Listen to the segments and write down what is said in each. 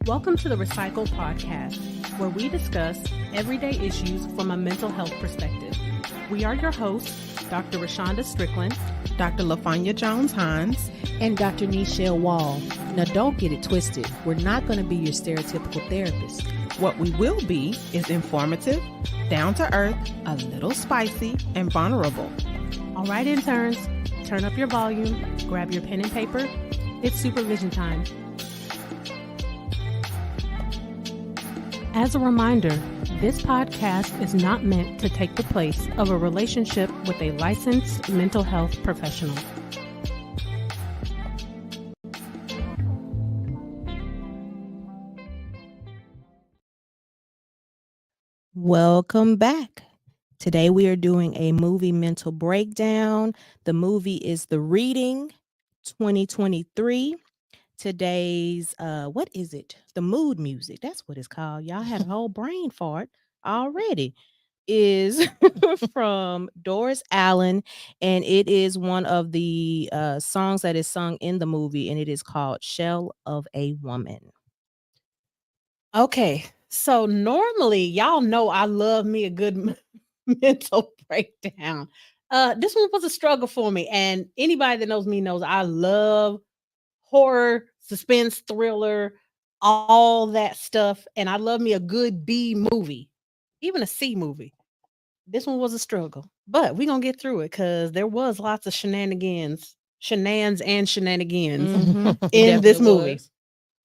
Welcome to the RePsychled podcast, where we discuss everyday issues from a mental health perspective. We are your hosts, Dr. Rashonda Strickland, Dr. LaFanya Jones-Hines, and Dr. Nichelle Wall. Now, don't get it twisted. We're not going to be your stereotypical therapist. What we will be is informative, down to earth, a little spicy, and vulnerable. All right, interns, turn up your volume, grab your pen and paper. It's supervision time. As a reminder, this podcast is not meant to take the place of a relationship with a licensed mental health professional. Welcome back. Today we are doing a movie mental breakdown. The movie is The Reading 2023. Today's what is it? The mood music. That's what it's called. Y'all had a whole brain fart already. Is from Doris Allen, and it is one of the songs that is sung in the movie, and it is called Shell of a Woman. Okay, so normally y'all know I love me a good mental breakdown. This one was a struggle for me, and anybody that knows me knows I love horror, suspense, thriller, all that stuff, and I love me a good B movie, even a C movie. This one was a struggle, but we're gonna get through it because there was lots of shenanigans in this movie. Was.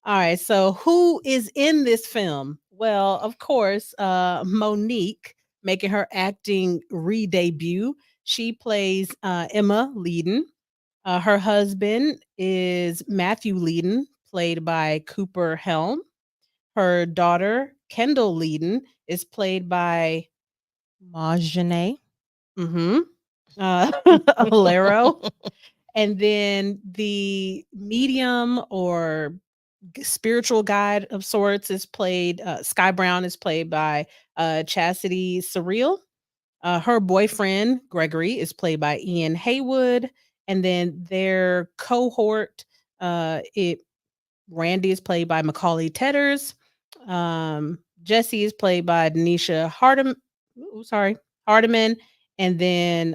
All right, so who is in this film? Well, of course, Monique making her acting re-debut. She plays Emma Leeden. Her husband is Matthew Leeden, played by Cooper Helm. Her daughter, Kendall Leeden, is played by Marjane. Alero. And then the medium or spiritual guide of sorts is played, Sky Brown is played by Chasity Sereal. Her boyfriend, Gregory, is played by Ian Haywood. And then their cohort, Randy is played by Macaulay Tetters. Jesse is played by Denisha Hardiman. And then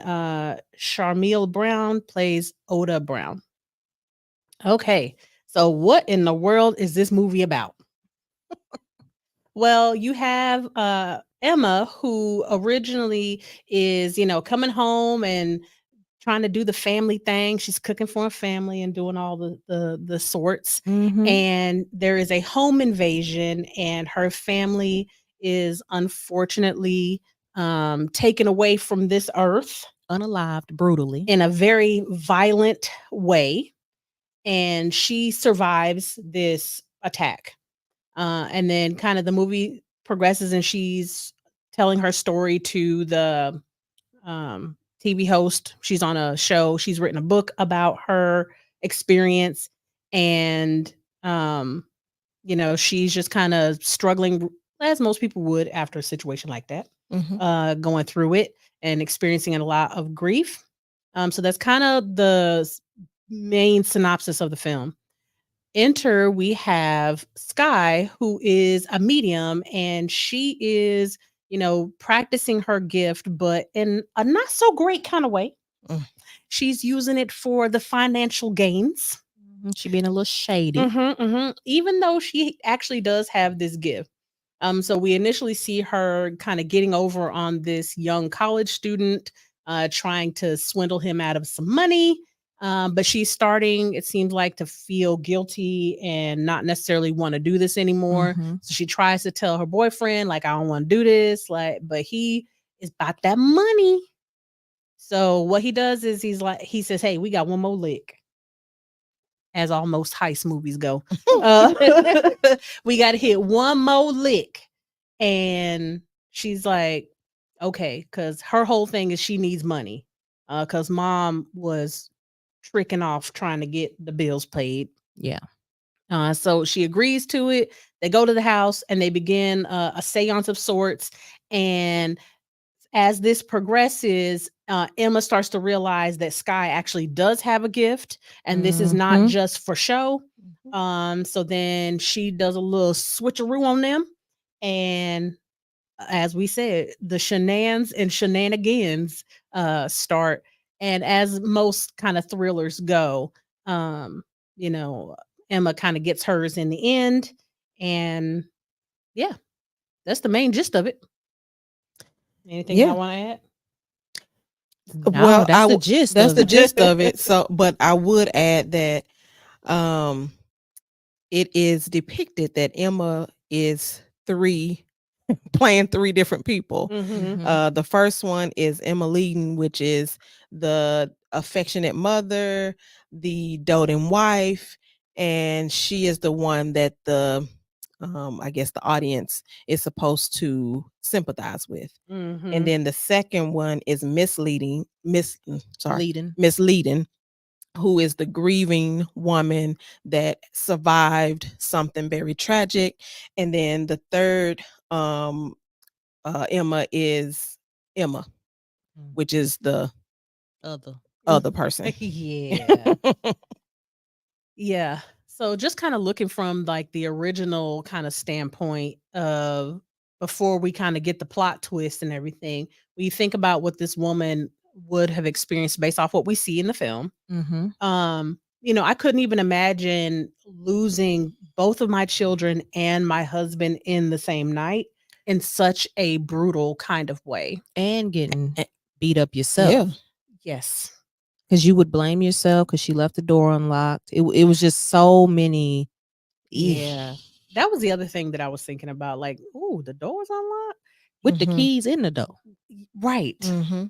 Sharmeel Brown plays Oda Brown. Okay, so what in the world is this movie about? Well, you have Emma, who originally is, coming home and trying to do the family thing. She's cooking for a family and doing all the sorts. And there is a home invasion, and her family is unfortunately taken away from this earth, Unalived brutally in a very violent way. And she survives this attack. And then kind of the movie progresses, and she's telling her story to the TV host. She's on a show. She's written a book about her experience. And, she's just kind of struggling, as most people would after a situation like that, going through it and experiencing a lot of grief. So that's kind of the main synopsis of the film. Enter, we have Sky, who is a medium, and she is, practicing her gift, but in a not so great kind of way. She's using it for the financial gains. She being a little shady. Even though she actually does have this gift. So we initially see her kind of getting over on this young college student, trying to swindle him out of some money. But she's starting, it seems like, to feel guilty and not necessarily want to do this anymore. So she tries to tell her boyfriend, like, I don't want to do this, but he is about that money. So what he does is he says, hey, we got one more lick. As all most heist movies go. We got to hit one more lick. And she's like, okay, because her whole thing is she needs money. Because mom was tricking off trying to get the bills paid. Yeah. So she agrees to it. They go to the house and they begin a seance of sorts. And as this progresses, Emma starts to realize that Sky actually does have a gift, and this is not just for show. So then she does a little switcheroo on them, and as we said, the shenanigans and shenanigans start. And as most kind of thrillers go, um, you know, Emma kind of gets hers in the end, and yeah, that's the main gist of it. Anything Yeah. y'all want to add? No, that's the gist that's of the it. gist of it. So, but I would add that um it is depicted that Emma is playing three different people. Mm-hmm. The first one is Emma Leeden, which is the affectionate mother, the doting wife, and she is the one that the I guess the audience is supposed to sympathize with. Mm-hmm. And then the second one is misleading, Leeden. Miss Leeden, who is the grieving woman that survived something very tragic. And then the third Emma is Emma, which is the other person. Yeah. Yeah. So just kind of looking from like the original kind of standpoint of before we kind of get the plot twist and everything, when you think about what this woman would have experienced based off what we see in the film, Mm-hmm. I couldn't even imagine losing both of my children and my husband in the same night in such a brutal kind of way. And getting beat up yourself. Yeah. Yes. Because you would blame yourself because she left the door unlocked. It was just so many. Yeah. That was the other thing that I was thinking about. Like, ooh, the door's unlocked With the Mhm. keys in the door. right. Mm-hmm.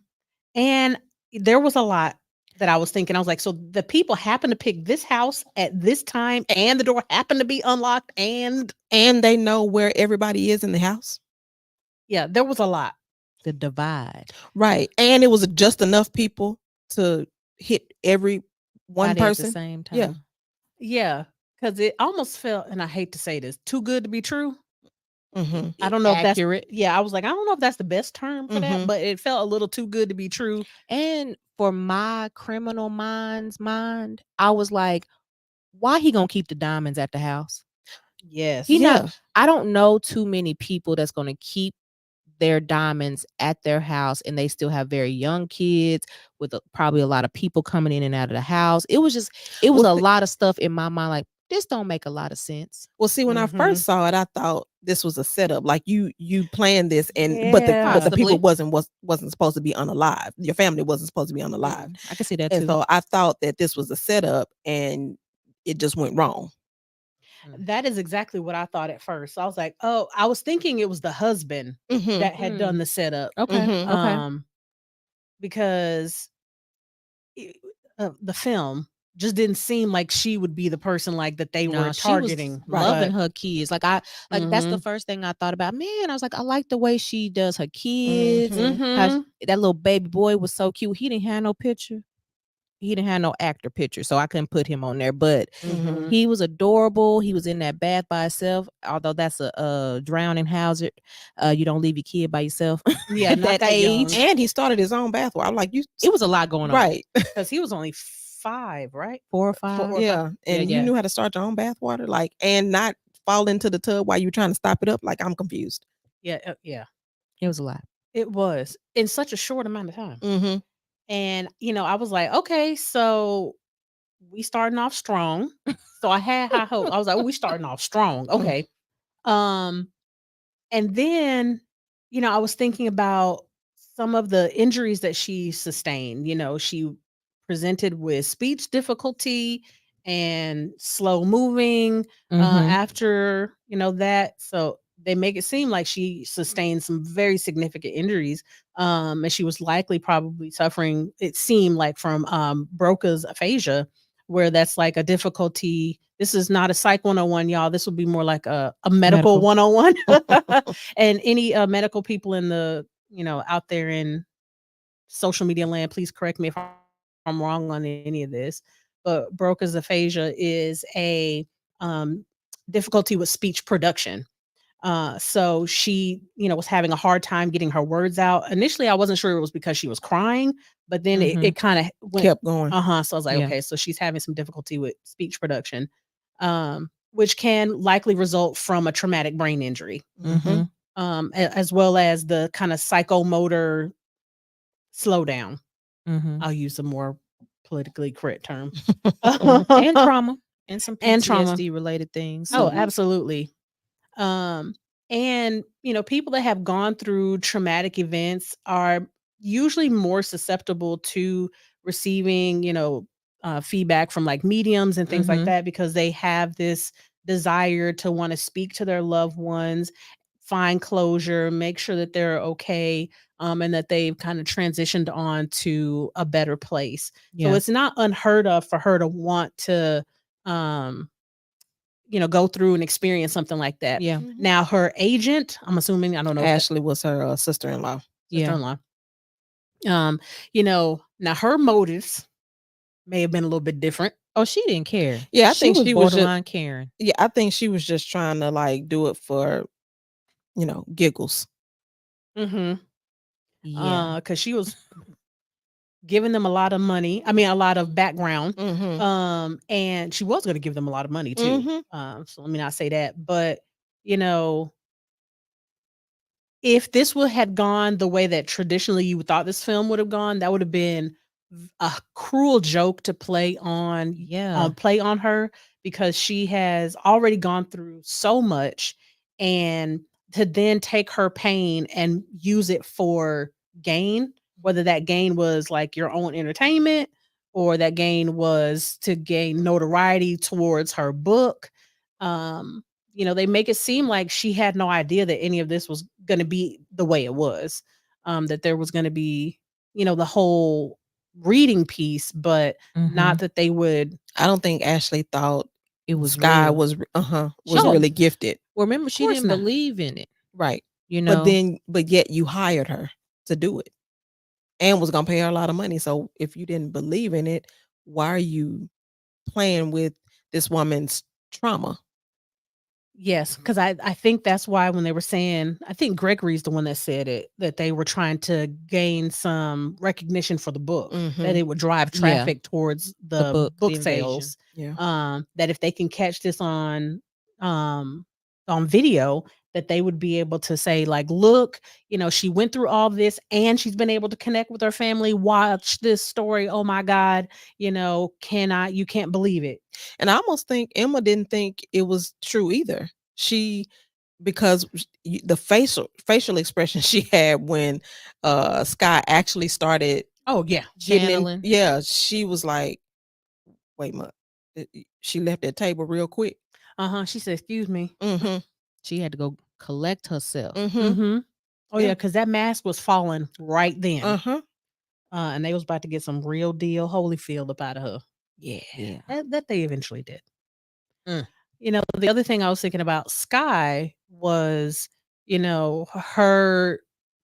And there was a lot that I was thinking. I was like, so the people happen to pick this house at this time, and the door happened to be unlocked, and they know where everybody is in the house. yeah, there was a lot. The divide. Right. And it was just enough people to hit every one Body at person. the same time. Yeah. Yeah, because it almost felt, and I hate to say this, too good to be true. Mm-hmm. I don't know if that's accurate. yeah. I was like, I don't know if that's the best term for that, Mhm. but it felt a little too good to be true. And for my criminal mind's mind, I was like, why he gonna keep the diamonds at the house? Yes. He Yeah. not. I don't know too many people that's gonna keep their diamonds at their house and they still have very young kids with probably a lot of people coming in and out of the house. It was a lot of stuff in my mind. Like, this don't make a lot of sense. Well, see, when I Mhm. first saw it, I thought this was a setup. Like you planned this, and but Yeah. the people Possibly. wasn't supposed to be unalive. Your family wasn't supposed to be unalive, I can see that and too. so I thought that this was a setup, and it just went wrong. That is exactly what I thought at first. So I was like, oh, I was thinking it was the husband Mm-hmm. that had done the setup. Okay. Mhm. Okay. Because the film just didn't seem like she would be the person like that they were No, she was targeting. loving But her kids. That's the Mhm. first thing I thought about. Man, I was like, I like the way she does her kids. How Mhm. that little baby boy was so cute. He didn't have no picture. He didn't have no actor picture, so I couldn't put him on there. But Mhm. he was adorable. He was in that bath by himself. Although that's a drowning hazard. You don't leave your kid by yourself Yeah, at not that that age. young. And he started his own bath. I'm like, you It was a lot going on. right? Because he was only 5, right? 4 or 5. Four or Yeah, and you yeah. knew how to start your own bath water, like, and not fall into the tub while you're trying to stop it up. Like, I'm confused. Yeah, yeah. It was a lot. It was in such a short amount of time. Mm-hmm. And I was like, okay, so we starting off strong. So I had high hope. I was like, oh, we starting off strong. Okay. Um, and then, I was thinking about some of the injuries that she sustained. She presented with speech difficulty and slow moving after, that. So they make it seem like she sustained some very significant injuries. And she was likely probably suffering, it seemed like, from Broca's aphasia, where that's like a difficulty. This is not a psych 101, y'all. This would be more like a medical 101. And any medical people in the, out there in social media land, please correct me if I'm wrong on any of this. But Broca's aphasia is a difficulty with speech production. So she, was having a hard time getting her words out. Initially, I wasn't sure it was because she was crying, but then it kind of went Kept going. So I was like, Yeah. okay, so she's having some difficulty with speech production. which can likely result from a traumatic brain injury, Mm-hmm. as well as the kind of psychomotor slowdown. Mhm. I'll use a more politically correct term. And trauma and some And trauma. PTSD related things. Oh, So absolutely. Um, and people that have gone through traumatic events are usually more susceptible to receiving, feedback from like mediums and things like Mhm. that because they have this desire to want to speak to their loved ones, find closure, make sure that they're okay, and that they've kind of transitioned on to a better place. So Yeah. it's not unheard of for her to want to um go through and experience something like that. Yeah. Mhm. Now her agent, I'm assuming, I don't know if that Ashley was her sister-in-law. Yeah. sister-in-law, now her motives may have been a little bit different. Oh, she didn't care. Yeah, I She think was she was just borderline Karen. yeah, I think she was just trying to like do it for, giggles. Mhm. Yeah. Cuz she was giving them a lot of money. I mean, a lot of background. Mhm. And she was going to give them a lot of money too. Mhm. So let me not say that, but you know, if this would had gone the way that traditionally you thought this film would have gone, that would have been a cruel joke to Yeah. play on her because she has already gone through so much, and to then take her pain and use it for gain, whether that gain was like your own entertainment or that gain was to gain notoriety towards her book. um they make it seem like she had no idea that any of this was going to be the way it was, that there was going to be, the whole reading piece, but not Mhm. that they would. I don't think Ashley thought It was Sky real. was She was Oh, really didn't gifted. Well, remember of she course didn't not. believe in it, Right. you But know. yet you hired her to do it and was gonna pay her a lot of money. So if you didn't believe in it, why are you playing with this woman's trauma? Yes, because I think that's why when they were saying, I think Gregory's the one that said it, that they were trying to gain some recognition for the book, that Mhm. it would drive Yeah. traffic towards The the book, The book Invasion. sales. Yeah. That if they can catch this um on video, that they would be able to say, like, look, she went through all this and she's been able to connect with her family. Watch this story. Oh my God, you can't believe it. And I almost think Emma didn't think it was true either. She because the facial expression she had when Sky actually started Oh yeah. getting in, Channeling. yeah, she was like, wait a minute. She left that table real quick. She said, excuse me. Mhm. She had to go collect herself. Mhm. Mhm. Oh, yeah, Yeah. because that mask was falling right then, Uh-huh. and they was about to get some real deal Holyfield up out of her. Yeah. Yeah. That they eventually did. Mm. The other thing I was thinking about Sky was, her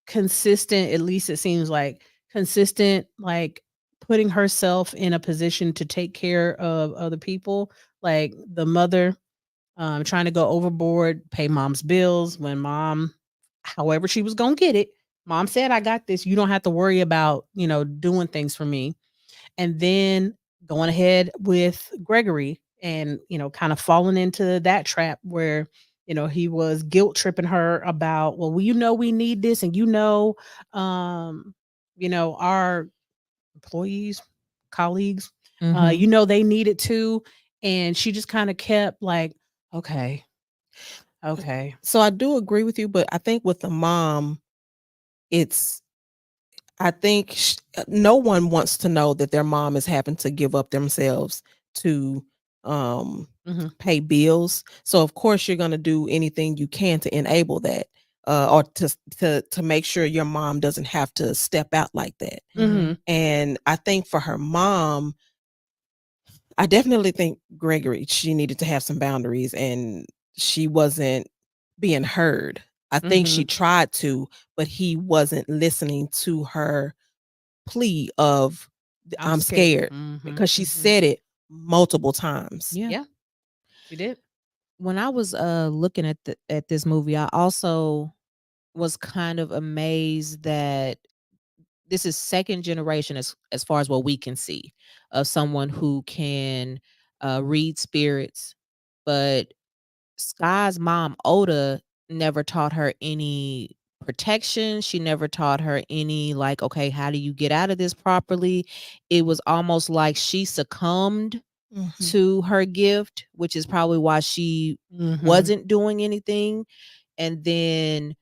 consistent, at least it seems like, consistent, like, putting herself in a position to take care of other people, like the mother, trying to go overboard, pay mom's bills when mom, however she was gonna get it. Mom said, I got this. You don't have to worry about, doing things for me. And then going ahead with Gregory and, kind of falling into that trap where, he was guilt tripping her about, well, we need this. And, um, our employees, colleagues, Mhm. they need it too. And she just kind of kept like, okay, okay. So I do agree with you, but I think with the mom, it's I think no one wants to know that their mom is having to give up themselves to um Hmm. pay bills. So of course you're going to do anything you can to enable that, or to make sure your mom doesn't have to step out like that. Hmm. Mhm. And I think for her mom, I definitely think Gregory, she needed to have some boundaries and she wasn't being heard. I think she Hmm. tried to, but he wasn't listening to her plea of I'm I'm scared. scared Hmm. because she Hmm. said it multiple times. Yeah. Yeah, she did. When I was looking at this movie, I also was kind of amazed that this is second generation as far as what we can see of someone who can read spirits, but Sky's mom, Oda, never taught her any protection. She never taught her any, like, okay, how do you get out of this properly? It was almost like she succumbed Mhm. to her gift, which is probably why she wasn't doing anything. And then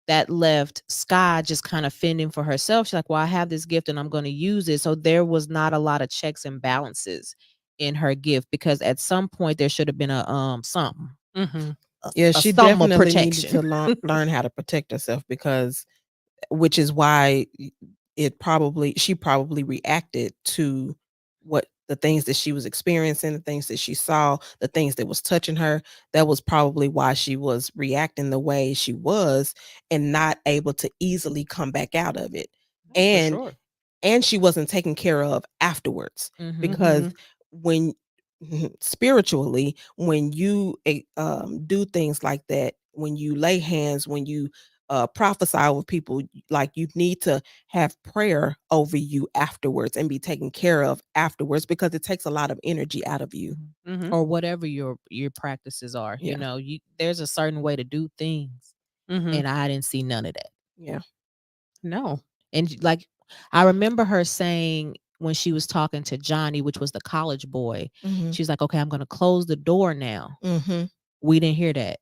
that left Sky just kind of fending for herself. She's like, well, I have this gift and I'm going to use it. So there was not a lot of checks and balances in her gift, because at some point there should have been a something. Yeah, A she something of definitely needed protection. to learn how to protect herself, because which is why she probably reacted to what the things that she was experiencing, the things that she saw, the things that was touching her. That was probably why she was reacting the way she was and not able to easily come back out of it. For And sure. she wasn't taken care of afterwards, Mhm. because when spiritually, when you do things like that, when you lay hands, when you prophesy over people, like, you need to have prayer over you afterwards and be taken care of afterwards, because it takes a lot of energy out of you. Or whatever your practices are. You Yeah. know, there's a certain way to do things, and I didn't see none of that. Yeah. No. And like, I remember her saying when she was talking to Johnny, which was the college boy, Mhm. she was like, okay, I'm going to close the door now. Mhm. We didn't hear that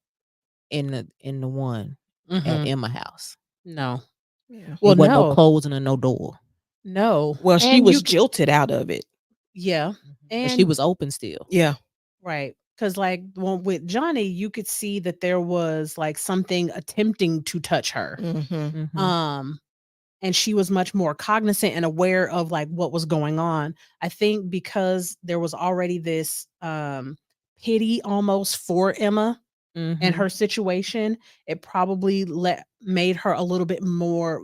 in the one at Mhm. Emma house. No. Yeah. Well, It wasn't no no. closing and no door. No. Well, she And was you could, jilted out of it. yeah. But she And was open still. Yeah. right. Because, like, well, with Johnny, you could see that there was like something attempting to touch her. Mhm. Mhm. And she was much more cognizant and aware of like what was going on. I think because there was already this pity almost for Emma and her Mhm. situation, it probably made her a little bit more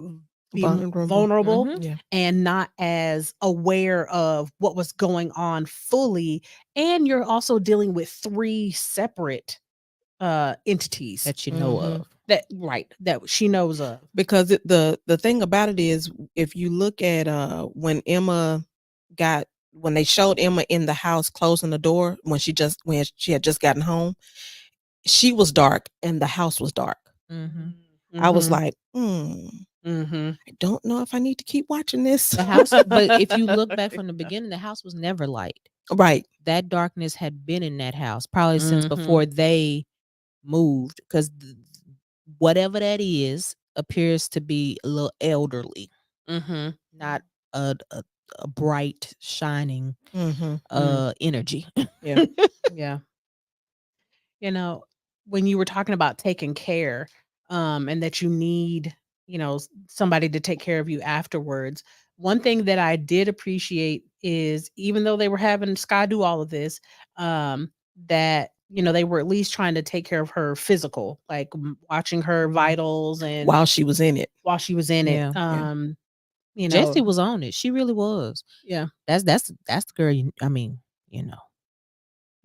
Vulnerable. vulnerable Mhm. Yeah. and not as aware of what was going on fully. And you're also dealing with three separate entities That you know Mhm. of. that she knows of. Because the thing about it is, if you look at when when they showed Emma in the house closing the door, when she had just gotten home, she was dark and the house was dark. Mhm. I was Mhm. like, Mhm. I don't know if I need to keep watching this. The house, but if you look back from the beginning, the house was never light. Right. That darkness had been in that house probably since Mhm. before they moved, because whatever that is appears to be a little elderly, Mhm. not a bright shining Mhm. energy. Yeah. Yeah. You know, when you were talking about taking care, and that you need, somebody to take care of you afterwards. One thing that I did appreciate is even though they were having Sky do all of this, that they were at least trying to take care of her physical, like watching her vitals and While she was in it. while she was in it. Yeah. Yeah. Jessie was on it. She really was. Yeah. That's the girl you know.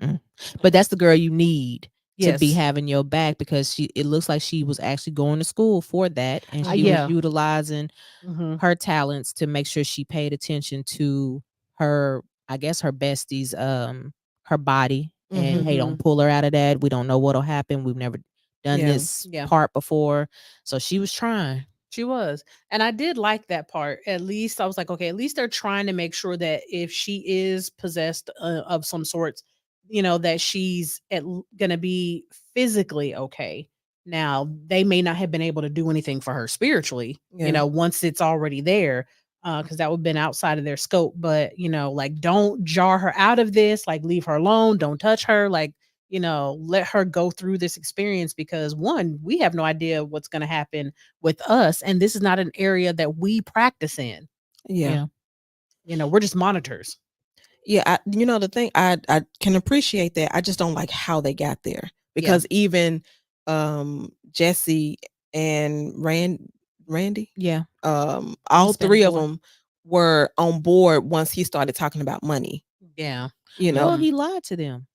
Mm. But that's the girl you need to be Yes. having your back, because it looks like she was actually going to school for that, and she was Yeah. utilizing Mhm. her talents to make sure she paid attention to her, I guess, her besties, her body. And hey, don't Mhm. pull her out of that. We don't know what'll happen. We've never done Yeah. this Yeah. part before. So she was trying. She was. And I did like that part. At least I was like, okay, at least they're trying to make sure that if she is possessed of some sorts, that she's going to be physically okay. Now, they may not have been able to do anything for her spiritually, Yeah. once it's already there, because that would have been outside of their scope. But, like, don't jar her out of this, like, leave her alone, don't touch her, like, let her go through this experience because one, we have no idea what's going to happen with us. And this is not an area that we practice in. Yeah. We're just monitors. Yeah, the thing, I can appreciate that. I just don't like how they got there, Yeah. because even Jesse and Randy, Yeah. all Spanish three of boy. them were on board once he started talking about money. Yeah. Well, he lied to them.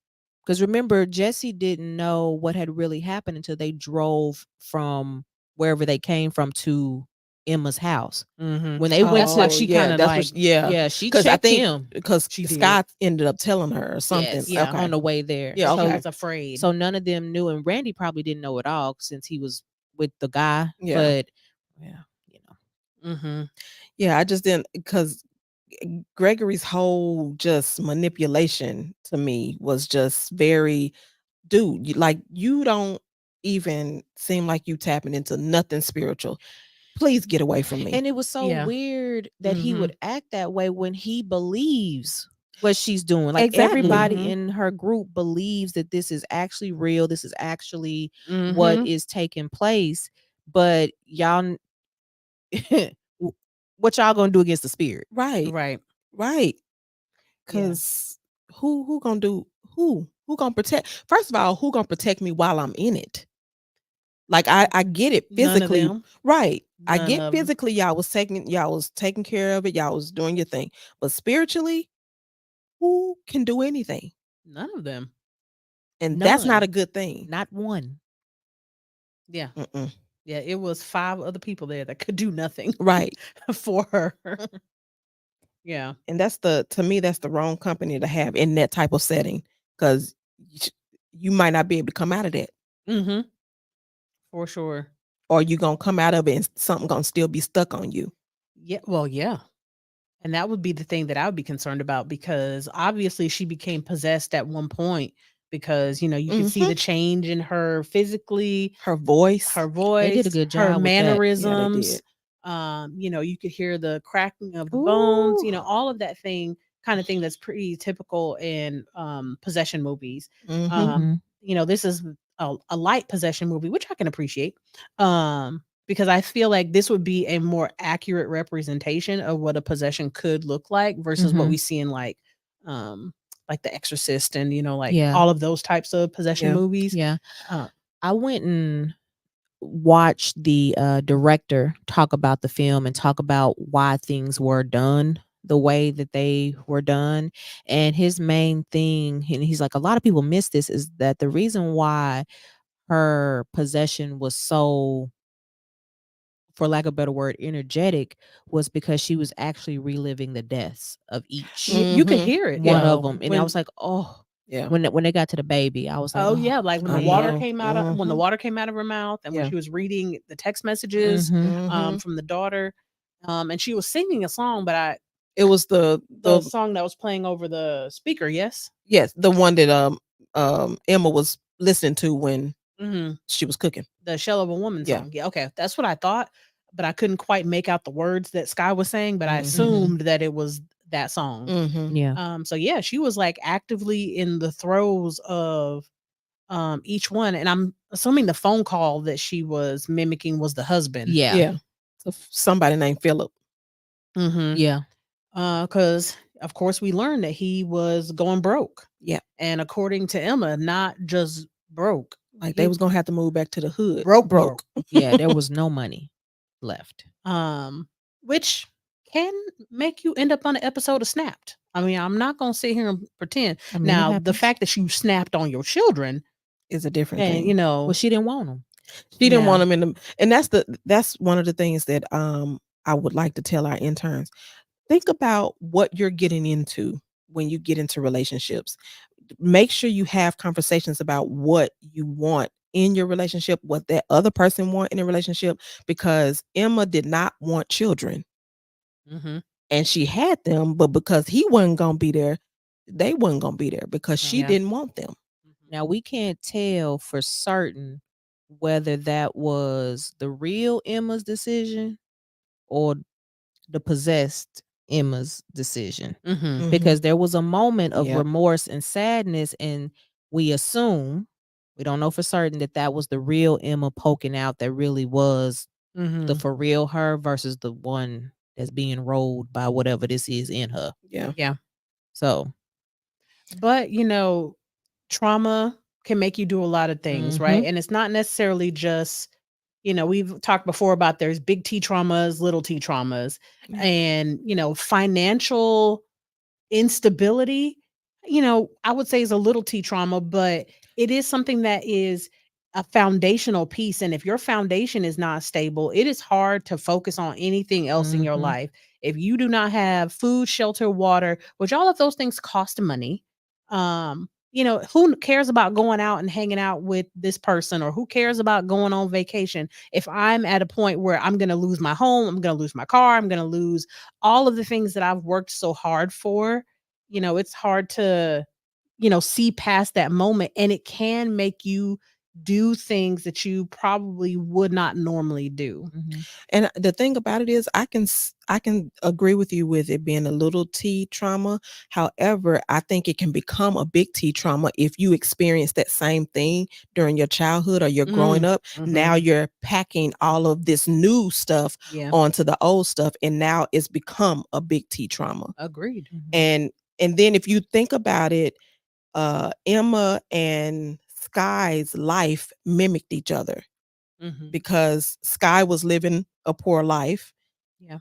Because remember, Jesse didn't know what had really happened until they drove from wherever they came from to Emma's house. Mhm. When they went That's why to, Oh, she yeah, kinda, that's what like yeah, she because I checked think him. because she did. Scott ended up telling her or something. Yes, Yeah. Okay. on the way there. Yeah, She okay. was afraid. So none of them knew, and Randy probably didn't know at all since he was with the guy. Yeah. But yeah, Mhm. Yeah, I just didn't because Gregory's whole just manipulation to me was just very, dude, like you don't even seem like you tapping into nothing spiritual. Please get away from me. and it was so Yeah. weird that he Mhm. would act that way when he believes what she's doing. Like Exactly. everybody Mhm. in her group believes that this is actually real. This is actually what Mhm. is taking place. But y'all, what y'all gonna do against the spirit? Right. Right. Right. Yeah. Cause who gonna do who gonna protect, first of all, who gonna protect me while I'm in it? Like I get it None of physically. them. Right. I None get of 'em. physically y'all was taking care of it, y'all was doing your thing. But spiritually, who can do anything? None of them. And that's not None. a good thing. Not one. Yeah. Mm-mm. Yeah, it was 5 other people there that could do nothing Right. for her. Yeah. And that's to me, that's the wrong company to have in that type of setting. Cause you might not be able to come out of that. Mhm. For sure. Or you gonna come out of it and something gonna still be stuck on you. Yeah, well, yeah. And that would be the thing that I would be concerned about because obviously she became possessed at one point because, you could see Mhm. the change in her physically, Her voice. her They did a voice, good her job with that. Yeah, they mannerisms. did. You could hear the cracking of the bones, Ooh. all of that kind of thing that's pretty typical in possession movies. Mhm. Mhm. This is a light possession movie, which I can appreciate. Because I feel like this would be a more accurate representation of what a possession could look like versus what Mhm. we see in like The Exorcist and like Yeah. all of those types of possession Yeah. movies. Yeah. Uh, I went and watched the director talk about the film and talk about why things were done the way that they were done. And his main thing, and he's like, a lot of people miss this, is that the reason why her possession was so, for lack of a better word, energetic, was because she was actually reliving the deaths of each you could Mhm. hear it. one of them. And I when was like, oh, Yeah. when they got to the baby, I was like, Oh oh, yeah, like when the I water know. came out of when the Mhm. water came out of her mouth and when Yeah. she was reading the text messages Mhm. from the daughter, and she was singing a song, but It was the the song that was playing over the speaker, yes. yes, the one that Emma was listening to when hmm she was cooking. The Shell of a Woman Yeah. song. Yeah, okay, that's what I thought, but I couldn't quite make out the words that Sky was saying, but I Mhm. assumed that it was that song. Mhm. yeah, So yeah, she was like actively in the throes of each one, and I'm assuming the phone call that she was mimicking was the husband. yeah, Yeah. So somebody named Philip. Mm-hmm. yeah, Because of course we learned that he was going broke, Yeah. and according to Emma, not just broke, Like he they was gonna have to move back to the hood. broke. yeah. There was no money left. Which can make you end up on an episode of Snapped. I mean, I'm not gonna sit here and pretend. I mean, it Now, the happens. fact that you snapped on your children, Is a different and thing. Well, she didn't want them. She didn't yeah. want them in the, and that's one of the things that I would like to tell our interns. Think about what you're getting into when you get into relationships. Make sure you have conversations about what you want in your relationship, what that other person want in a relationship, because Emma did not want children Mm-hmm. and she had them, but because he wasn't gonna be there, they wasn't gonna be there because she Yeah. didn't want them. Now we can't tell for certain whether that was the real Emma's decision or the possessed Emma's decision, Mm-hmm. Mhm. because there was a moment of Yep. remorse and sadness, and we assume, we don't know for certain, that that was the real Emma poking out, that really was Mm-hmm. the for real her versus the one that's being rolled by whatever this is in her. Yeah. Yeah. So But trauma can make you do a lot of things, right? Mhm. And it's not necessarily just, we've talked before about there's big T traumas, little T traumas, Yeah. and financial instability, I would say is a little T trauma, but it is something that is a foundational piece. And if your foundation is not stable, it is hard to focus on anything else in your Mhm. life. If you do not have food, shelter, water, which all of those things cost money, who cares about going out and hanging out with this person, or who cares about going on vacation if I'm at a point where I'm going to lose my home, I'm going to lose my car, I'm going to lose all of the things that I've worked so hard for. It's hard to see past that moment, and it can make you do things that you probably would not normally do. Mhm. And the thing about it is, I can agree with you with it being a little T trauma. However, I think it can become a big T trauma if you experience that same thing during your childhood or you're growing up. Now Mhm. you're packing all of this new stuff Yeah, onto the old stuff, and now it's become a big T trauma. agreed. Mhm. And then if you think about it, Emma and Sky's life mimicked each other Mhm. because Sky was living a poor life. Yeah.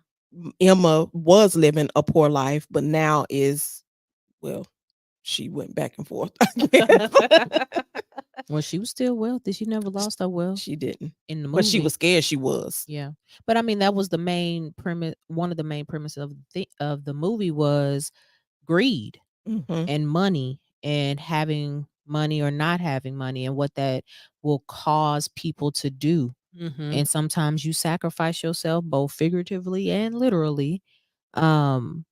Emma was living a poor life, but now is, well, she went back and forth, I guess. Well, she was still wealthy. She never lost her wealth She didn't. in the But she movie. was scared she was. Yeah, but I mean that was the main premise. One of the main premises of the movie was greed Mhm. and money, and having money or not having money, and what that will cause people to do. Mhm. And sometimes you sacrifice yourself both figuratively and literally. Um,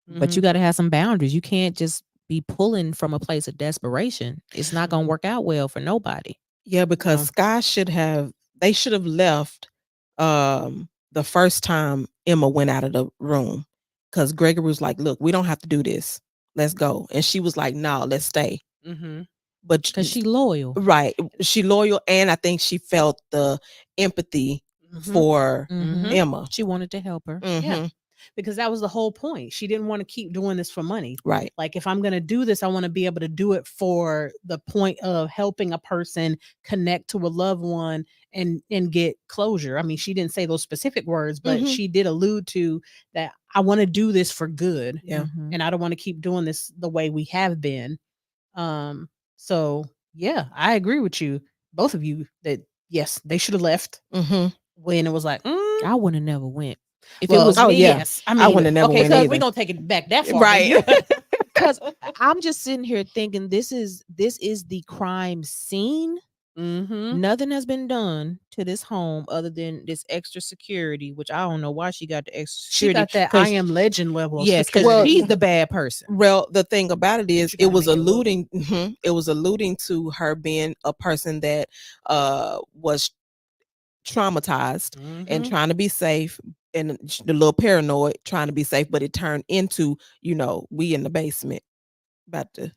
but you Mhm. got to have some boundaries. You can't just be pulling from a place of desperation. It's not going to work out well for nobody. Yeah, because No. Sky they should have left the first time Emma went out of the room. Because Gregory was like, look, we don't have to do this. Let's go. And she was like, no, let's stay. Mhm. But Cause she loyal. right. She loyal, and I think she felt the empathy Mhm. for Mhm. Emma. She wanted to help her. Yeah. Mhm. Because that was the whole point. She didn't want to keep doing this for money. Right. Like, if I'm going to do this, I want to be able to do it for the point of helping a person connect to a loved one and get closure. I mean, she didn't say those specific words, but Mhm. she did allude to that I want to do this for good. Yeah. Mhm. And I don't want to keep doing this the way we have been. So yeah, I agree with you, both of you, that yes, they should have left Mhm. when it was like, I would have never went. If it well, was Oh, me, yeah. yes. I I mean, would've never okay, went so we're either. gonna take it back that far. Right. because I'm just sitting here thinking this is the crime scene. Mm-hmm. Nothing has been done to this home other than this extra security, which I don't know why she got the extra She security. got that I am legend level of Yes, because security. she's the bad person. Well, the thing about it is, you it gotta was make it look. alluding it was alluding to her being a person that was traumatized and Mhm. trying to be safe, and a little paranoid trying to be safe, but it turned into, we in the basement about to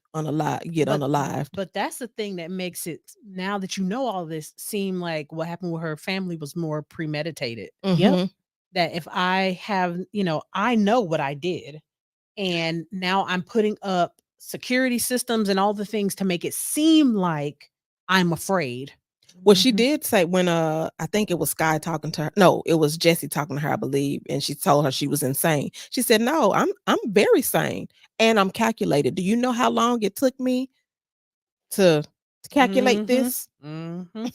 get But unalived. but that's the thing that makes it, now that you know all this, seem like what happened with her family was more premeditated. Yep. Mhm. That if I have, I know what I did, and now I'm putting up security systems and all the things to make it seem like I'm afraid. Well, she Mhm. did say when I think it was Sky talking to her. No, it was Jesse talking to her, I believe, and she told her she was insane. She said, "No, I'm very sane and I'm calculated. Do you know how long it took me to calculate Mhm. this?" Mhm.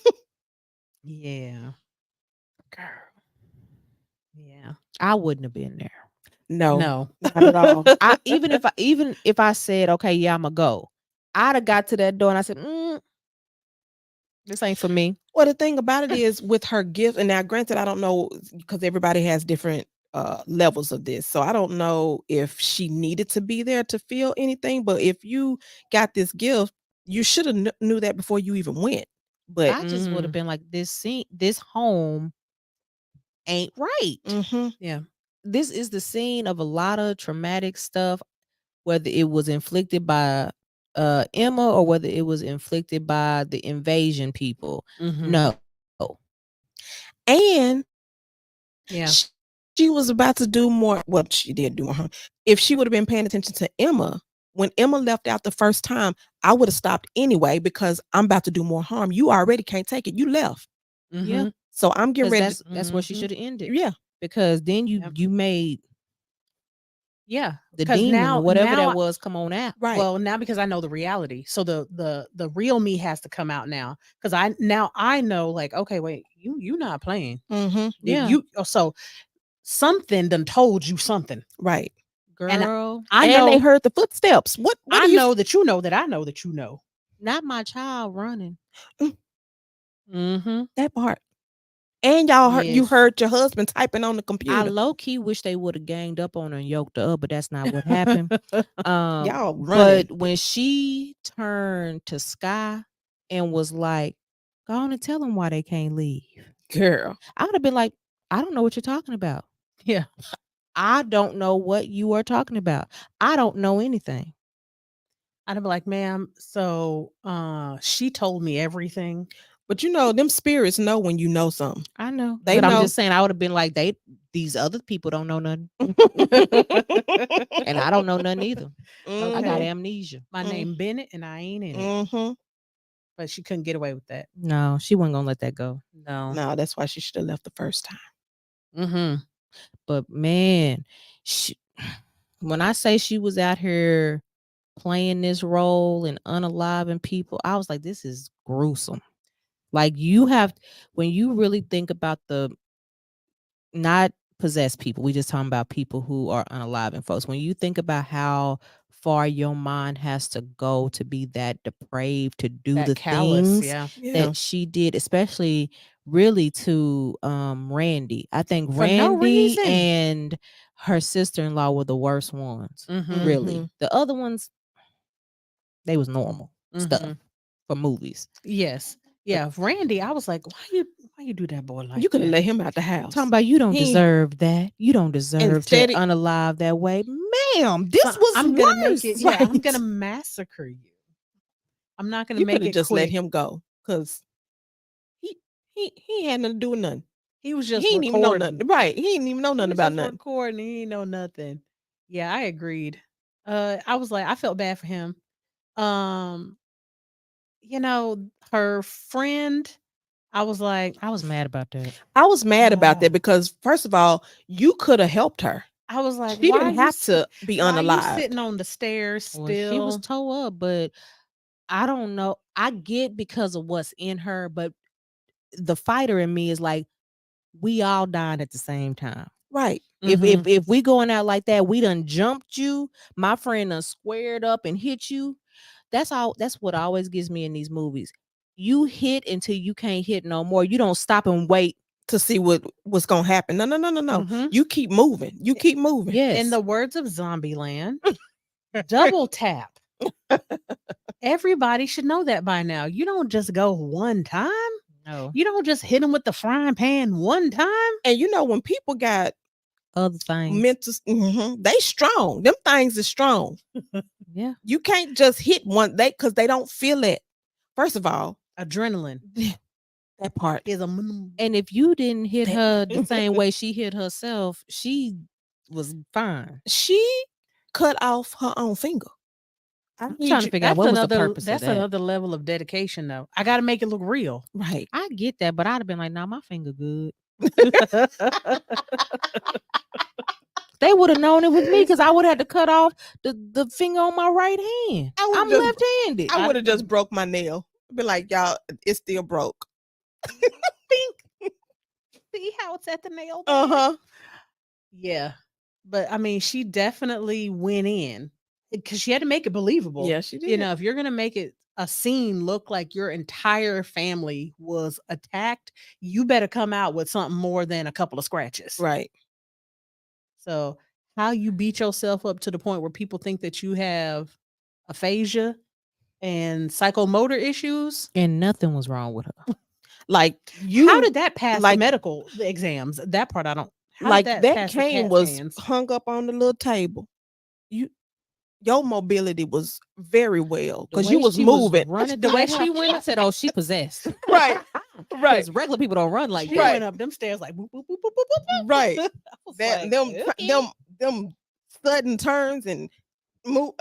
Yeah. Girl. Yeah. I wouldn't have been there. No, No. not at all. I even if I said, okay, yeah, I'ma go, I'd have got to that door and I said, this ain't for me. Well, the thing about it is with her gift, and now granted, I don't know because everybody has different levels of this. So I don't know if she needed to be there to feel anything, but if you got this gift, you should have knew that before you even went. But I just would have been like, this home ain't right. mhm. Yeah. This is the scene of a lot of traumatic stuff, whether it was inflicted by Emma or whether it was inflicted by the invasion people. Mhm. No. And Yeah. she was about to do more. Well, she did do more harm. If she would have been paying attention to Emma, when Emma left out the first time, I would have stopped anyway because I'm about to do more harm. You already can't take it. You left. Yeah. Mhm. So I'm getting Because ready to, that's where she Mhm. should have ended. yeah. Because then you Yep. you made Yeah, the because demon now or whatever now that was come on out. Right. well, now because I know the reality. So the real me has to come out now. Because I know, like, okay, wait, you not playing. Mm-hmm. Yeah. So something done told you something. Right. Girl, I And know they heard the footsteps. What I do you know that you know that I know that you know. not my child running. Mm-hmm. that part? And y'all heard you Yes. heard your husband typing on the I computer. low key wish they would have ganged up on her and yoked her up, but that's not what happened. Y'all running. But when she turned to Sky and was like, "Go on and tell them why they can't leave," Girl. I would have been like, "I don't know what you're talking about. Yeah. I don't know what you are talking about. I don't know anything." I'd be like, ma'am, so she told me everything. But you know, them spirits know when you know something. I know, They but I'm know. just saying I would have been like, these other people don't know nothing, and I don't know nothing either. I got Okay. amnesia. My name Bennett and I ain't in it. Mm-hmm. But she couldn't get away with that. No, she wasn't gonna let that go. No. No, that's why she should have left the first time. Mm-hmm. But man, when I say she was out here playing this role and unaliving people, I was like, this is gruesome. Like when you really think about the not possessed people, we just talking about people who are unaliving folks. When you think about how far your mind has to go to be that depraved to do That the callous, things yeah. that she did, especially really to Randy. I think For no Randy reason. and her sister-in-law were the worst ones. Mhm. Really. The other ones, they was normal stuff Mhm. for movies. Yes. Yeah. Randy, I was like, why you do that boy like You could have that? let him out the house. Talking about you don't He- deserve that. You don't deserve to Instead- unalive that way. Ma'am, this So was I'm gonna make worse. it. Yeah, I'm Right. gonna massacre you. I'm not gonna You make could have it just quick. let him go. Because he had nothing to do with nothing. He was just He didn't even know recording. nothing. Right. He didn't even know He nothing was about just nothing. recording. He didn't know nothing. Yeah, I agreed. I was like, I felt bad for him. Um, her friend, I was like, I was mad about that. I was mad about Oh. that because first of all, you could have helped her. I was like, She why didn't have to be why are you unalive. sitting on the stairs still? Well, she was toe up, but I don't know. I get because of what's in her, but the fighter in me is like, we all dying at the same time. Right. Mhm. If we going out like that, we done jumped you. My friend done squared up and hit you. That's what always gives me in these movies. You hit until you can't hit no more. You don't stop and wait. To see what's gonna happen. No. Mhm. You keep moving. You keep moving. Yes. In the words of Zombieland, double tap. Everybody should know that by now. You don't just go one time. No. You don't just hit them with the frying pan one time. And you know when people got Other things. mental, they strong. Them things is strong. Yeah. You can't just hit one because they don't feel it. First of all, Adrenaline that part. is a And if you didn't hit her the same way she hit herself, she was fine. She cut off her own finger. I'm trying to figure out what was the purpose of that's that. another level of dedication, though. I got to make it look real. Right. I get that, but I'd have been like, nah, my finger good. They would have known it was me because I would have had to cut off the finger on my right hand. I'm left-handed. I would have just broke my nail. Be like, y'all, it's still broke. See how it's at the nail? Uh-huh. Yeah. But I mean, she definitely went in because she had to make it believable. Yeah, she did. You know, if you're going to make it a scene look like your entire family was attacked, you better come out with something more than a couple of scratches. Right. So, how you beat yourself up to the point where people think that you have aphasia and psychomotor issues. And nothing was wrong with her. Like How did that pass the like- medical exams? That part I don't. How like did that pass the cane CAT was scans? hung up on the little table. Your mobility was very well because you was moving. running The way down she her- went I said, "Oh, she possessed." Right. Right. Because regular people don't run like She that. went up them stairs like boop, boop, boop, boop, boop, boop, boop. Right. I was That like, them okay. them sudden turns and move.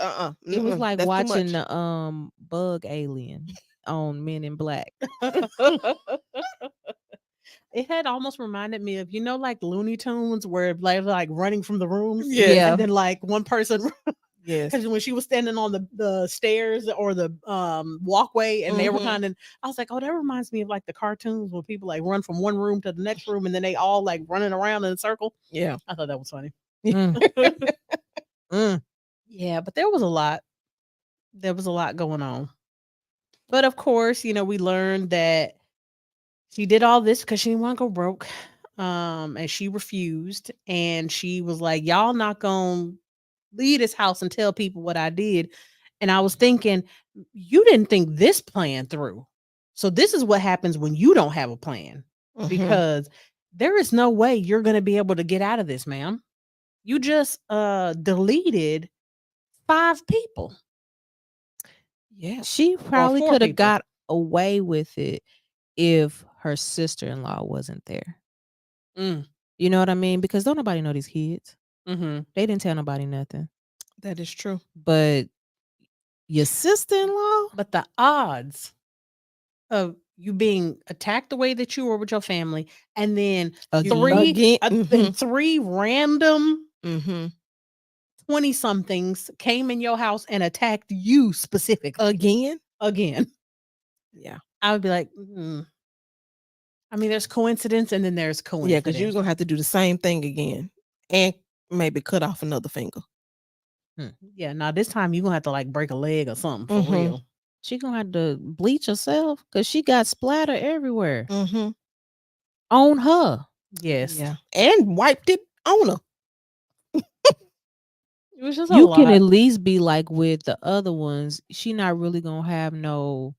It was like that's too watching much. the bug alien on Men in Black. It had almost reminded me of, like Looney Tunes where like running from the rooms. Yes. Yeah. And then like one person Yes. because when she was standing on the stairs or the walkway and they were Mhm. kind of, I was like, oh, that reminds me of like the cartoons where people like run from one room to the next room and then they all like running around in a circle. Yeah. I thought that was funny. Mm. Mm. Yeah, but there was a lot. There was a lot going on. But of course, we learned that she did all this because she didn't want to go broke. And she refused. And she was like, y'all not gonna leave this house and tell people what I did. And I was thinking, you didn't think this plan through. So this is what happens when you don't have a plan. Mhm. Because there is no way you're gonna be able to get out of this, ma'am. You just deleted 5 people. Yeah. She probably 4 could have people. got away with it if her sister-in-law wasn't there. Mm. You know what I mean? Because don't nobody know these kids. Mm-hmm. They didn't tell nobody nothing. That is true. But your sister-in-law? But the odds of you being attacked the way that you were with your family, and then Again. 3 random Mhm. 20-somethings came in your house and attacked you specifically again. Yeah. I would be like, I mean, there's coincidence, and then there's Yeah, coincidence. because you're gonna have to do the same thing again, and maybe cut off another finger. Yeah, now this time you're gonna have to like break a leg or something for Mhm. real. She gonna have to bleach herself because she got splatter everywhere Mhm. on her. Yes, Yeah, and wiped it on her. it was just a You can at lot. least be like with the other ones. She not really gonna have no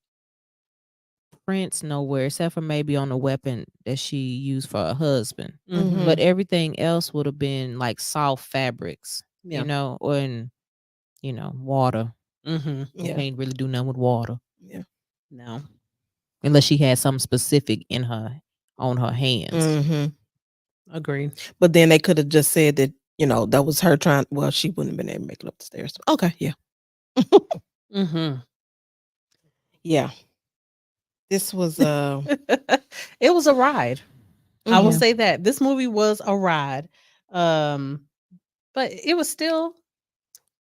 prints nowhere except for maybe on the weapon that she used for her husband. Mhm. But everything else would have been like soft fabrics, Yeah. or in, water. Mm-hmm. You Yeah. can't really do nothing with water Yeah. No. unless she had something specific on her hands. Mhm. Agreed. But then they could have just said that that was her trying. Well, she wouldn't have been able to make it up the stairs. Okay. Yeah. Mm-hmm. Yeah. This was It was a ride. I will Yeah. say that this movie was a ride, but it was still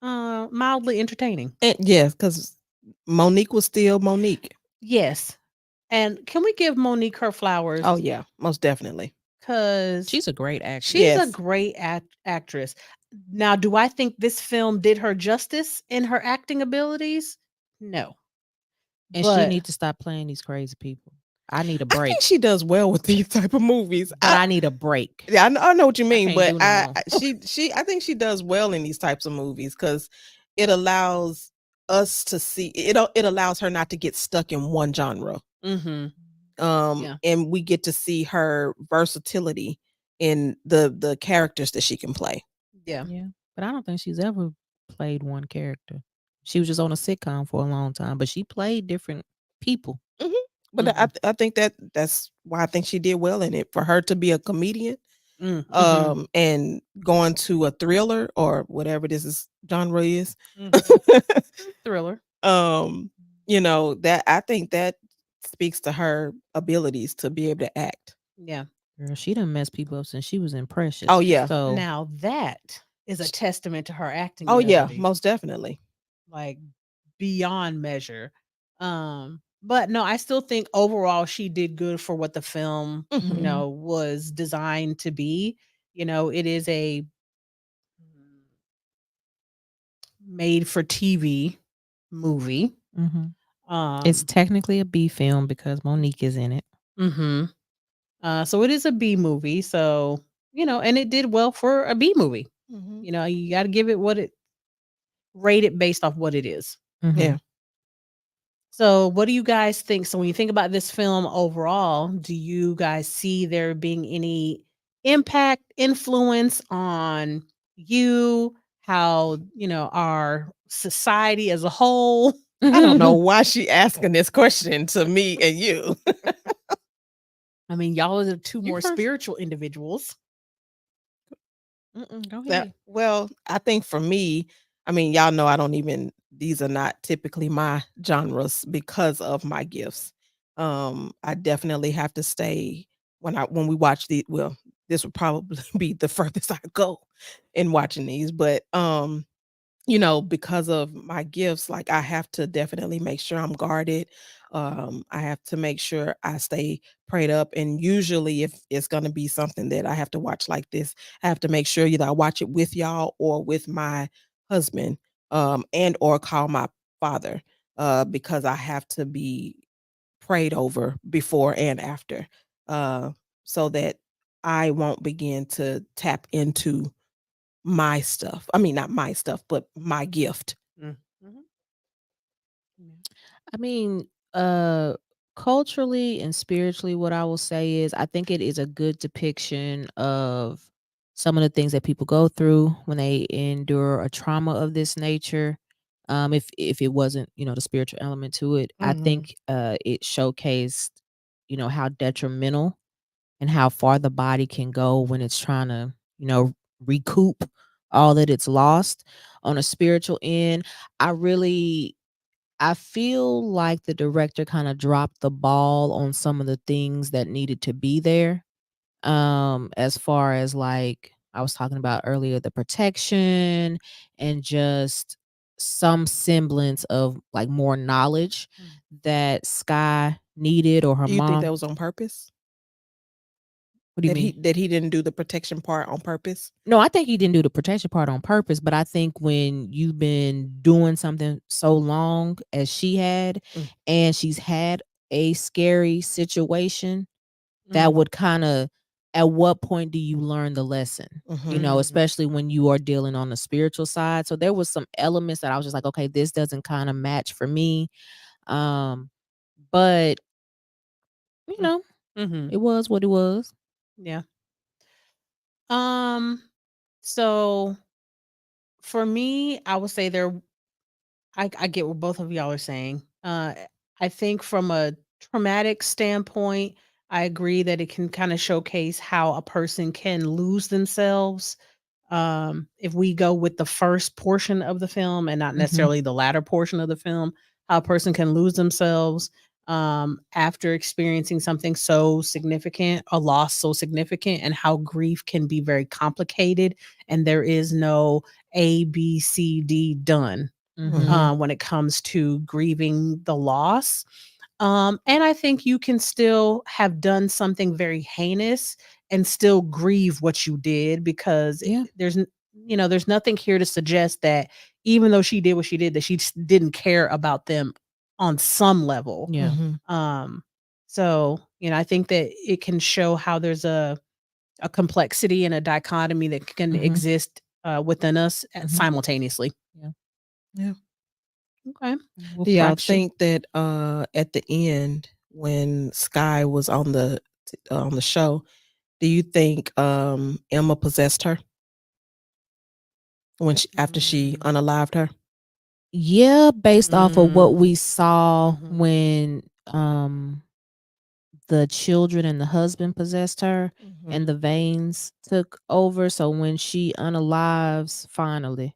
mildly entertaining. yes, because Monique was still Monique. Yes, and can we give Monique her flowers? Oh yeah, most definitely. Because She's a great actress. she's a Yes. great actress. Now, do I think this film did her justice in her acting abilities? No, And she but need to stop playing these crazy people. I need a I break. think she does well with these type of movies. But I need a break. Yeah, I know what you mean, can't but do no more. I think she does well in these types of movies because it allows us to see it allows her not to get stuck in one genre. mm-hmm. Yeah. And we get to see her versatility in the characters that she can play. Yeah. Yeah. But I don't think she's ever played one character. She was just on a sitcom for a long time, but she played different people. But I think that's why I think she did well in it. For her to be a comedian, Mm-hmm. and going to a thriller or whatever this genre is, Thriller. that I think that speaks to her abilities to be able to act. Yeah. Girl, she done messed people up since she was in Precious. Oh yeah. So Now that is a testament to her acting Oh yeah, ability. most definitely. Like beyond measure. But no, I still think overall she did good for what the film, Mhm. was designed to be. It is a made for TV movie. Mhm. Um It's technically a B film because Monique is in it. mhm. So it is a B movie, so and it did well for a B movie. You got to give it what it rated based off what it is. Mhm. Yeah. So, what do you guys think? So, when you think about this film overall, do you guys see there being any impact, influence on you, how, our society as a whole? I don't know why she asking this question to me and you. I mean, y'all are the two You more first. spiritual individuals. Go That, ahead. well, I think for me, I mean, y'all know these are not typically my genres because of my gifts. I definitely have to stay when we watch the well, this would probably be the furthest I go in watching these, but because of my gifts, like I have to definitely make sure I'm guarded. I have to make sure I stay prayed up. And usually, if it's going to be something that I have to watch like this, I have to make sure either I watch it with y'all or with my husband, and or call my father, because I have to be prayed over before and after, uh, so that I won't begin to tap into my stuff. I mean, not my stuff, but my gift. Mm, mhm. Yeah. I mean, culturally and spiritually, what I will say is I think it is a good depiction of some of the things that people go through when they endure a trauma of this nature. If it wasn't, the spiritual element to it, I Mhm. think it showcased, how detrimental and how far the body can go when it's trying to, recoup all that it's lost. On a spiritual end, I really I feel like the director kind of dropped the ball on some of the things that needed to be there. As far as like I was talking about earlier, the protection and just some semblance of like more knowledge Mm. that Sky needed or her Do you think mom. that was on purpose? What do you mean? That he didn't do the protection part on purpose? No, I think he didn't do the protection part on purpose, but I think when you've been doing something so long as she had, Mm. and she's had a scary situation, that Mm. would kind of, at what point do you learn the lesson? Mhm. Especially when you are dealing on the spiritual side. So there was some elements that I was just like, okay, this doesn't kind of match for me. But you Mm. know, Mhm. it was what it was. Yeah. Um. So for me, I would say I get what both of y'all are saying. I think from a traumatic standpoint, I agree that it can kind of showcase how a person can lose themselves. If we go with the first portion of the film and not Mhm. necessarily the latter portion of the film, how a person can lose themselves after experiencing something so significant, a loss so significant, and how grief can be very complicated. And there is no A, B, C, D done Mhm. when it comes to grieving the loss. And I think you can still have done something very heinous and still grieve what you did because Yeah. there's nothing here to suggest that even though she did what she did, that she just didn't care about them on some level. Yeah. Mhm. Um, so I think that it can show how there's a complexity and a dichotomy that can Mhm. exist within us Mhm. simultaneously. Yeah. Yeah. Okay. Will Do y'all fracture. think that at the end when Sky was on the show, do you think Emma possessed her when after she Mm. unalived her? Yeah, based off of Mm. what we saw Mhm. when the children and the husband possessed her and Mhm. the veins took over. So when she unalives finally,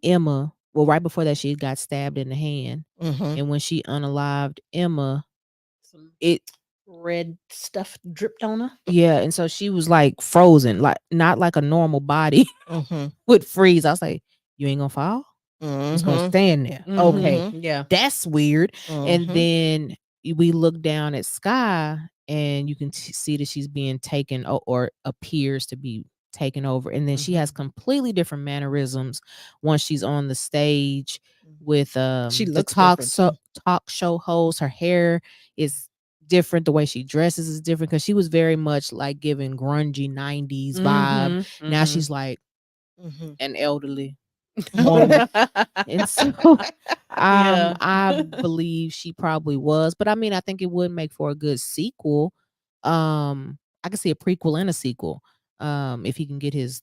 Emma, well, right before that she got stabbed in the hand. Mhm. And when she unalived Emma, Some it red stuff dripped on her. yeah, and so she was like frozen, like not like a normal body Mhm. would freeze. I was like, you ain't gonna fall? You just gonna Mhm. stand there. Okay. Mhm. Yeah. That's weird. And Mhm. then we look down at Sky and you can see that she's being taken or appears to be taken over. And then she has Mhm. completely different mannerisms once she's on the stage with She the looks different too. talk show host. Her hair is different. The way she dresses is different because she was very much like giving grungy 90s vibe. Mhm. Now Mhm. she's like Mhm. an elderly woman. And so Yeah. I believe she probably was, but I mean I think it would make for a good sequel. I could see a prequel and a sequel. If he can get his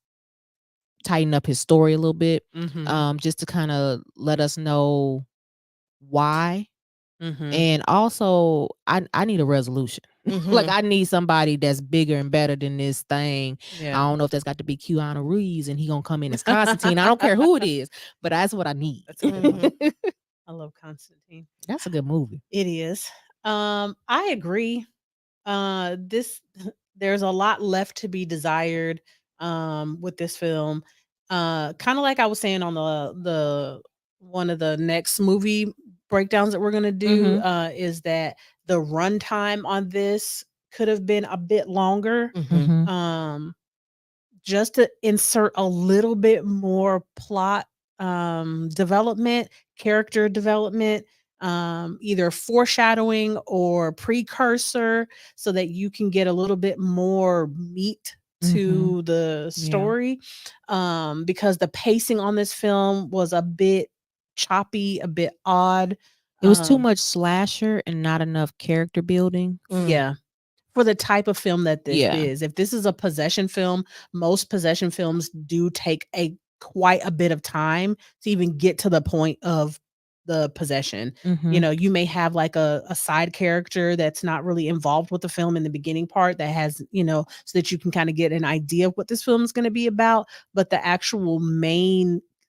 tighten up his story a little bit. Mhm. Just to kind of let us know why. Mhm. And also I need a resolution. Like Mhm. I need somebody that's bigger and better than this thing. I Yeah. don't know if that's got to be Keanu Reeves and he gonna come in as Constantine. I don't care who it is, but that's what I need. That's a good one. Mhm. I love Constantine. That's a good movie. It is. I agree. This there's a lot left to be desired with this film. Kind of like I was saying on the one of the next movie breakdowns that we're gonna do, is that the runtime on this could have been a bit longer. Mhm. Um just to insert a little bit more plot development, character development, either foreshadowing or precursor, so that you can get a little bit more meat to the story. Because the pacing on this film was a bit choppy, a bit odd. It was too much slasher and not enough character building. Yeah, for the type of film that this Yeah. is. If this is a possession film, most possession films do take quite a bit of time to even get to the point of the possession. You know, you may have like a side character that's not really involved with the film in the beginning part, that has, so that you can kind of get an idea of what this film is going to be about, but the actual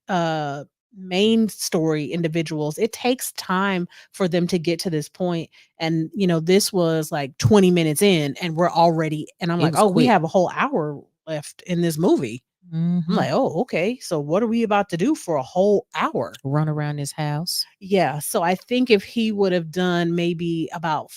uh main story individuals, it takes time for them to get to this point. And this was like 20 minutes in and we're already, and I'm It like, was oh, we quick. have a whole hour left in this movie. I'm like, oh, okay, so what are we about to do for a whole hour? Run around his house. Yeah, so I think if he would have done maybe about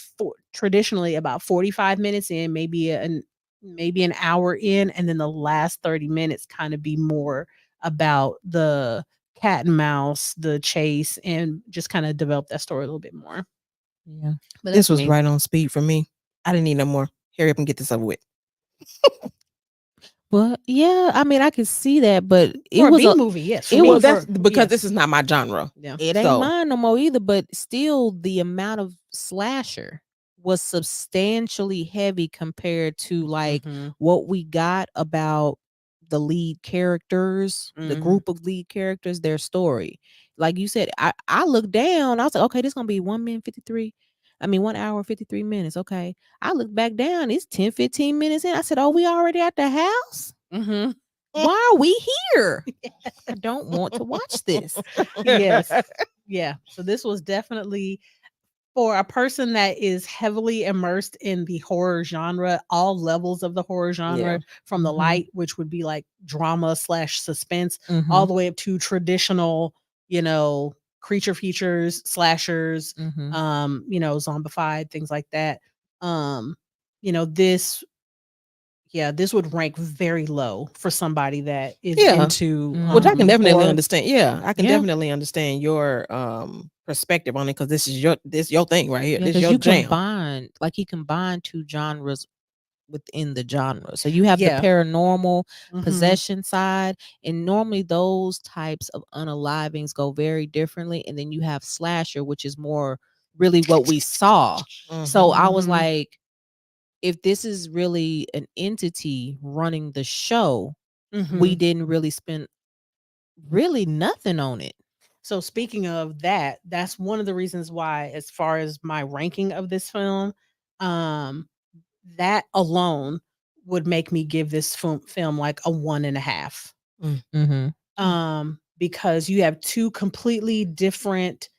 traditionally about 45 minutes in, maybe an hour in, and then the last 30 minutes kind of be more about the cat and mouse, the chase, and just kind of develop that story a little bit more. Yeah. But This that's was me. right on speed for me. I didn't need no more. Hurry up and get this over with. Well, yeah, I mean, I could see that, but it For a was B movie, yes. For it me, was That's because yes. this is not my genre. Yeah. it ain't mine no more either, but still the amount of slasher was substantially heavy compared to like Mhm. what we got about the lead characters, the Mhm. group of lead characters, their story. Like you said, I looked down, I was like, okay, this gonna be 1 hour 53 minutes. Okay. I looked back down, it's 10, 15 minutes in. I said, oh, we already at the house? Mhm. Why are we here? I don't want to watch this. Yes. Yeah. So this was definitely for a person that is heavily immersed in the horror genre, all levels of the horror genre, from the light, which would be like drama / suspense, all the way up to traditional, creature features, slashers, zombified, things like that. This this would rank very low for somebody that is into which I can definitely horror. understand. Yeah, I can Yeah. definitely understand your perspective on it, because this is your thing right here. Yeah, This is because your you jam. he combined two genres within the genre. So you have Yeah. the paranormal Mhm. possession side, and normally those types of unalivings go very differently. And then you have slasher, which is more really what we saw. So I was Mhm. like, if this is really an entity running the show, we Mhm. didn't really spend really nothing on it. So speaking of that, that's one of the reasons why, as far as my ranking of this film, um, that alone would make me give this film like a 1.5. Because you have two completely different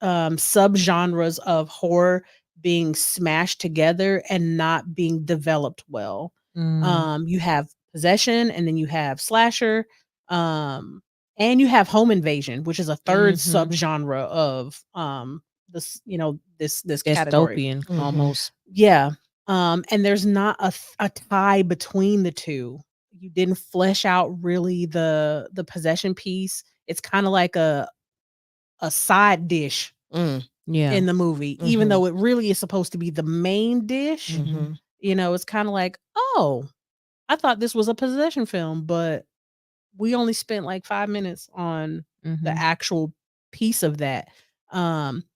subgenres of horror being smashed together and not being developed well. You have possession, and then you have slasher, and you have home invasion, which is a third subgenre of this category. Dystopian almost. Yeah. And there's not a tie between the two. You didn't flesh out really the possession piece. It's kind of like a side dish Yeah. in the movie, even though it really is supposed to be the main dish. It's kind of like, oh, I thought this was a possession film, but we only spent like 5 minutes on the actual piece of that.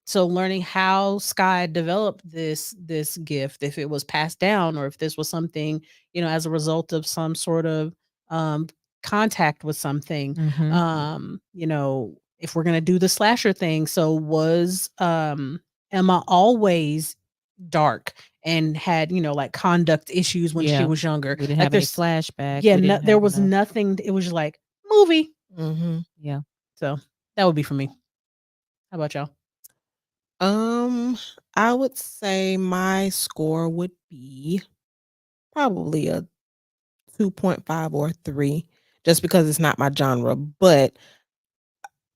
So learning how Sky developed this gift, if it was passed down or if this was something, as a result of some sort of um contact with something. If we're gonna do the slasher thing, so was Emma always dark and had, like conduct issues when she Yeah. was younger? We didn't Like have any there's flashbacks. yeah, We didn't there have was enough. nothing. It was just like movie. Yeah. So that would be for me. How about y'all? I would say my score would be probably a 2.5 or 3, just because it's not my genre. But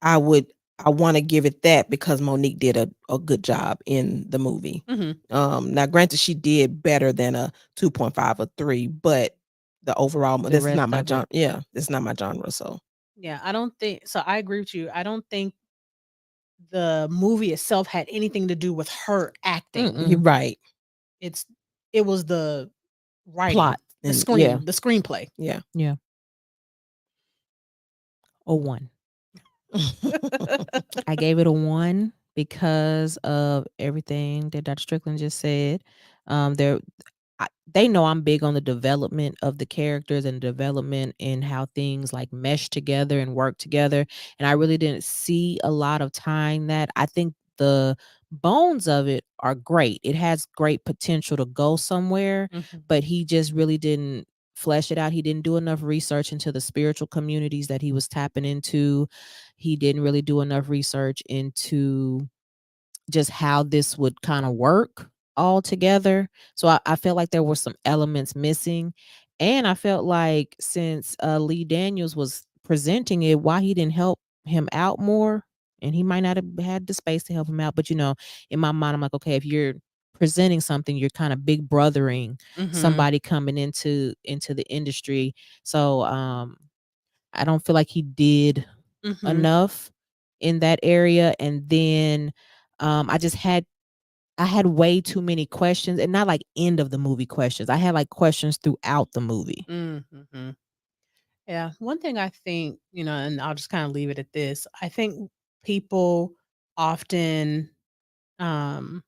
I want to give it that because Monique did a good job in the movie. Now granted she did better than a 2.5 or 3, but the overall this is not my genre. Yeah, it's not my genre. So Yeah, I don't think so. I agree with you. I don't think the movie itself had anything to do with her acting. you're right. It was the writing, Plot. the And yeah, the screenplay. yeah. Yeah. A 1. I gave it a 1 because of everything that Dr. Strickland just said. They know I'm big on the development of the characters and development and how things like mesh together and work together. And I really didn't see a lot of tying that. I think the bones of it are great. It has great potential to go somewhere, but he just really didn't flesh it out. He didn't do enough research into the spiritual communities that he was tapping into. He didn't really do enough research into just how this would kind of work all together. So I felt like there were some elements missing. And I felt like since Lee Daniels was presenting it, why he didn't help him out more. And he might not have had the space to help him out. But, in my mind, I'm like, okay, if you're presenting something, you're kind of big brothering somebody coming into the industry. So I don't feel like he did enough in that area. And then I had way too many questions, and not like end of the movie questions. I had like questions throughout the movie. Yeah, one thing I think, and I'll just kind of leave it at this. I think people often um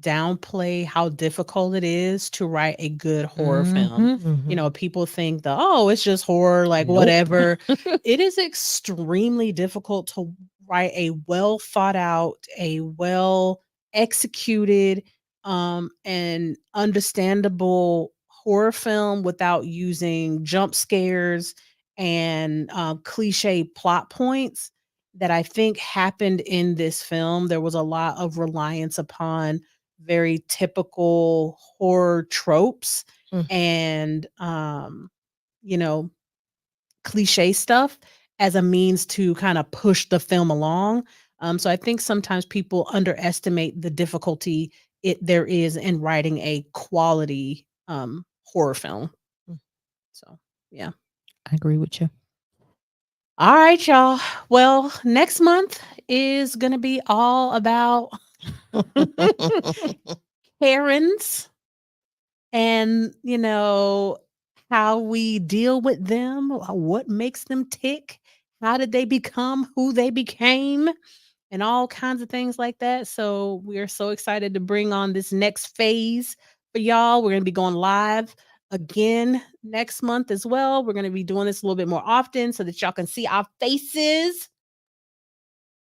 downplay how difficult it is to write a good horror film. People think it's just horror, like Nope. whatever. It is extremely difficult to write a well thought out, a well executed, and understandable horror film without using jump scares and cliche plot points that I think happened in this film. There was a lot of reliance upon very typical horror tropes and you know, cliche stuff as a means to kind of push the film along. So I think sometimes people underestimate the difficulty there is in writing a quality horror film. So yeah. I agree with you. All right, y'all. Well, next month is going to be all about Karens and, how we deal with them, what makes them tick, how did they become who they became, and all kinds of things like that. So we are so excited to bring on this next phase for y'all. We're going to be going live again next month as well. We're going to be doing this a little bit more often so that y'all can see our faces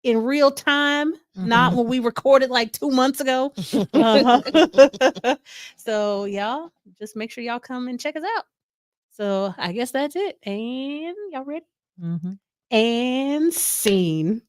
in real time, not when we recorded like 2 months ago. So y'all just make sure y'all come and check us out. So I guess that's it. And y'all ready? And scene.